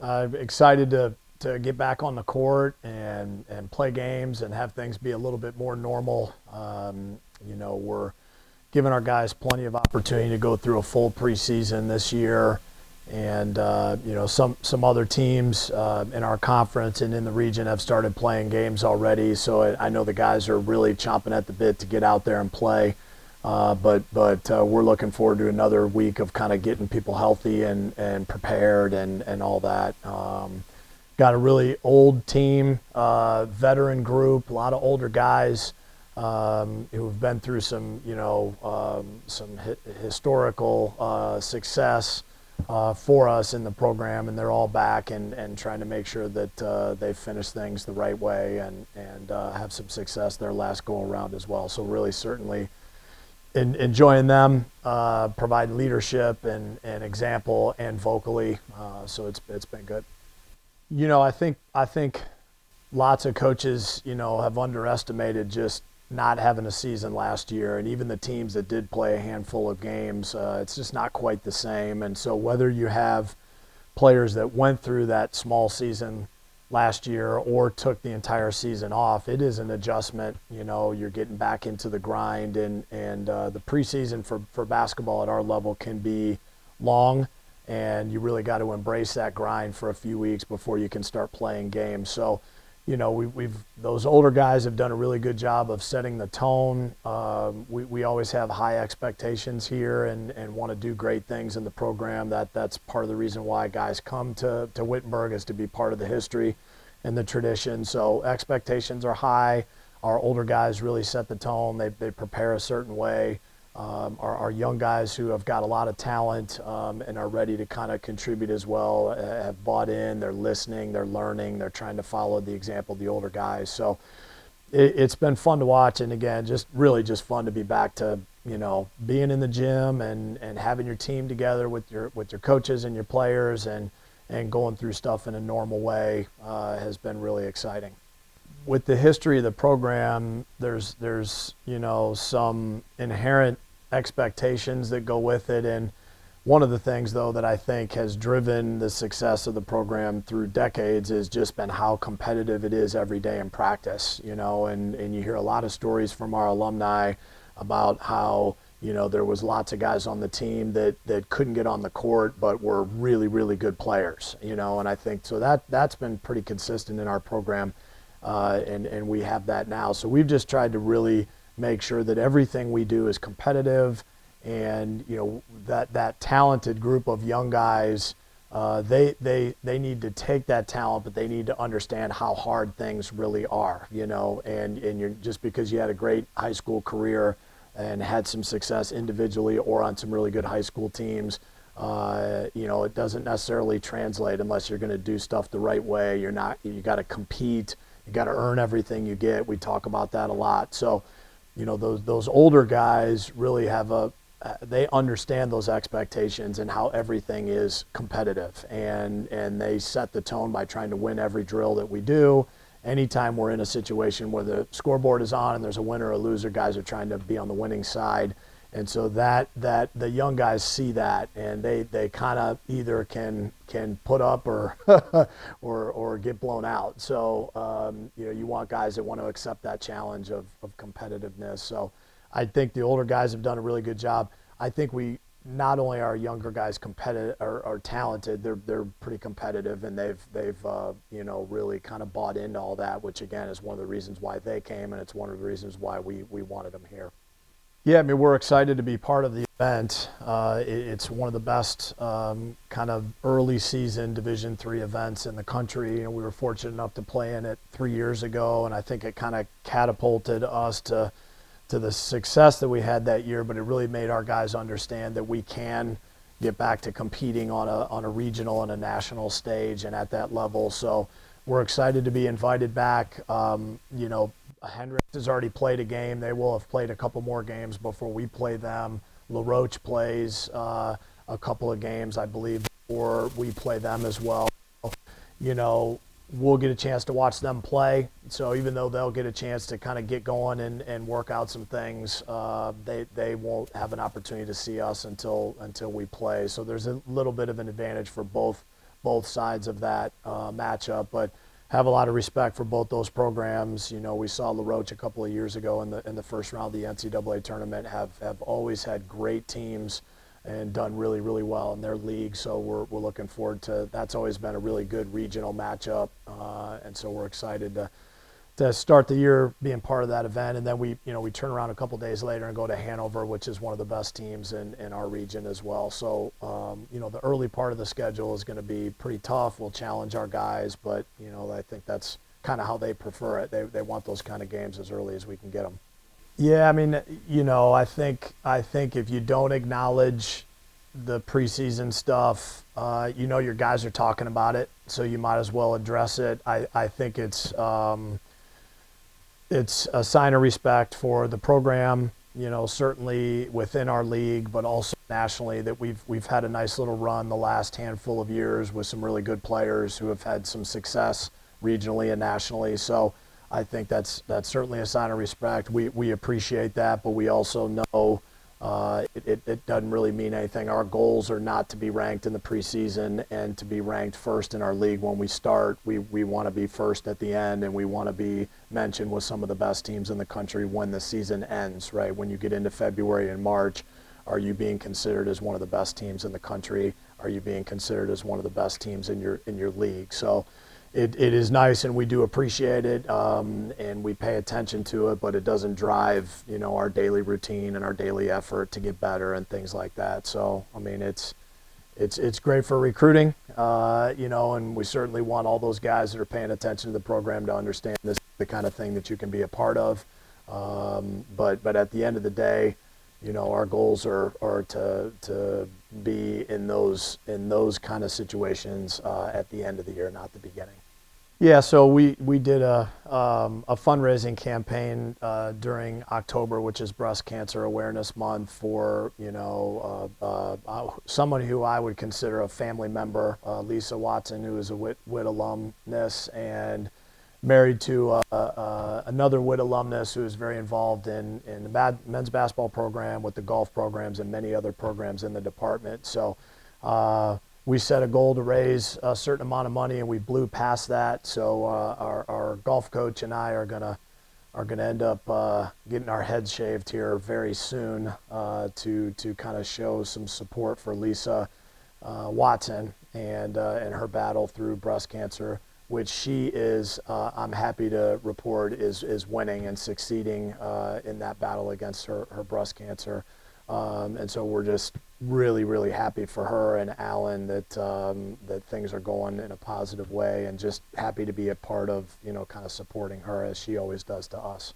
I'm excited to get back on the court and play games and have things be a little bit more normal. We're giving our guys plenty of opportunity to go through a full preseason this year. And, some other teams in our conference and in the region have started playing games already. So I know the guys are really chomping at the bit to get out there and play. But we're looking forward to another week of kind of getting people healthy and prepared and all that. Got a really old team, veteran group, a lot of older guys who've been through some, historical success for us in the program, and they're all back and trying to make sure that they finish things the right way and have some success their last go around as well. So really certainly enjoying them, providing leadership and example and vocally. So it's been good. I think lots of coaches, have underestimated just not having a season last year, and even the teams that did play a handful of games, it's just not quite the same. And so whether you have players that went through that small season last year or took the entire season off, it is an adjustment. You're getting back into the grind, and the preseason for basketball at our level can be long, and you really got to embrace that grind for a few weeks before you can start playing games. So we've those older guys have done a really good job of setting the tone. We always have high expectations here and want to do great things in the program. That's part of the reason why guys come to Wittenberg, is to be part of the history and the tradition. So expectations are high. Our older guys really set the tone. They prepare a certain way. Our young guys who have got a lot of talent and are ready to kind of contribute as well have bought in. They're listening, they're learning, they're trying to follow the example of the older guys. So it's been fun to watch, and again, just fun to be back to being in the gym and having your team together with your coaches and your players and going through stuff in a normal way has been really exciting. With the history of the program, there's some inherent expectations that go with it, and one of the things though that I think has driven the success of the program through decades has just been how competitive it is every day in practice. And you hear a lot of stories from our alumni about how there was lots of guys on the team that couldn't get on the court but were really, really good players. And I think so that's been pretty consistent in our program. And we have that now. So we've just tried to really make sure that everything we do is competitive, and that talented group of young guys, they need to take that talent, but they need to understand how hard things really are. And you're just because you had a great high school career and had some success individually or on some really good high school teams, it doesn't necessarily translate unless you're going to do stuff the right way. You got to compete. You got to earn everything you get. We talk about that a lot. So, those older guys really they understand those expectations and how everything is competitive, and they set the tone by trying to win every drill that we do. Anytime we're in a situation where the scoreboard is on and there's a winner or a loser, guys are trying to be on the winning side. And so that the young guys see that, and they kind of either can put up or or get blown out. So you want guys that want to accept that challenge of competitiveness. So I think the older guys have done a really good job. I think we not only are younger guys competitive or talented, they're pretty competitive, and they've really kind of bought into all that, which again is one of the reasons why they came, and it's one of the reasons why we wanted them here. Yeah, we're excited to be part of the event. It's one of the best kind of early season Division III events in the country. We were fortunate enough to play in it 3 years ago, and I think it kind of catapulted us to the success that we had that year, but it really made our guys understand that we can get back to competing on a regional and a national stage and at that level. So we're excited to be invited back. Hendricks has already played a game. They will have played a couple more games before we play them. LaRoche plays a couple of games, I believe, before we play them as well. We'll get a chance to watch them play. So even though they'll get a chance to kind of get going and work out some things, they won't have an opportunity to see us until we play. So there's a little bit of an advantage for both both sides of that matchup, but have a lot of respect for both those programs. You know, we saw LaRoche a couple of years ago in the first round of the NCAA tournament have always had great teams and done really, really well in their league. So we're looking forward to, that's always been a really good regional matchup. And so we're excited to start the year being part of that event. And then we turn around a couple days later and go to Hanover, which is one of the best teams in our region as well. So, the early part of the schedule is going to be pretty tough. We'll challenge our guys, but, I think that's kind of how they prefer it. They want those kind of games as early as we can get them. Yeah, I mean, I think if you don't acknowledge the preseason stuff, your guys are talking about it, so you might as well address it. I think it's a sign of respect for the program, certainly within our league, but also nationally, that we've had a nice little run the last handful of years with some really good players who have had some success regionally and nationally. So I think that's certainly a sign of respect. We appreciate that, but we also know it doesn't really mean anything. Our goals are not to be ranked in the preseason and to be ranked first in our league when we start. We want to be first at the end, and we want to be mentioned with some of the best teams in the country when the season ends, right? When you get into February and March, are you being considered as one of the best teams in the country? Are you being considered as one of the best teams in your league? So it is nice, and we do appreciate it, and we pay attention to it, but it doesn't drive, our daily routine and our daily effort to get better and things like that. So, I mean, it's great for recruiting, and we certainly want all those guys that are paying attention to the program to understand this is the kind of thing that you can be a part of. But at the end of the day, our goals are to be in those kind of situations at the end of the year, not the beginning. Yeah, so we did a fundraising campaign during October, which is Breast Cancer Awareness Month, for someone who I would consider a family member, Lisa Watson, who is a WIT alumnus and married to another WIT alumnus who is very involved in the men's basketball program, with the golf programs, and many other programs in the department. So we set a goal to raise a certain amount of money, and we blew past that. So our golf coach and I are gonna end up getting our heads shaved here very soon to kind of show some support for Lisa Watson and her battle through breast cancer, which she is, I'm happy to report, is winning and succeeding in that battle against her breast cancer. And so we're just really, really happy for her and Alan that things are going in a positive way, and just happy to be a part of, kind of supporting her as she always does to us.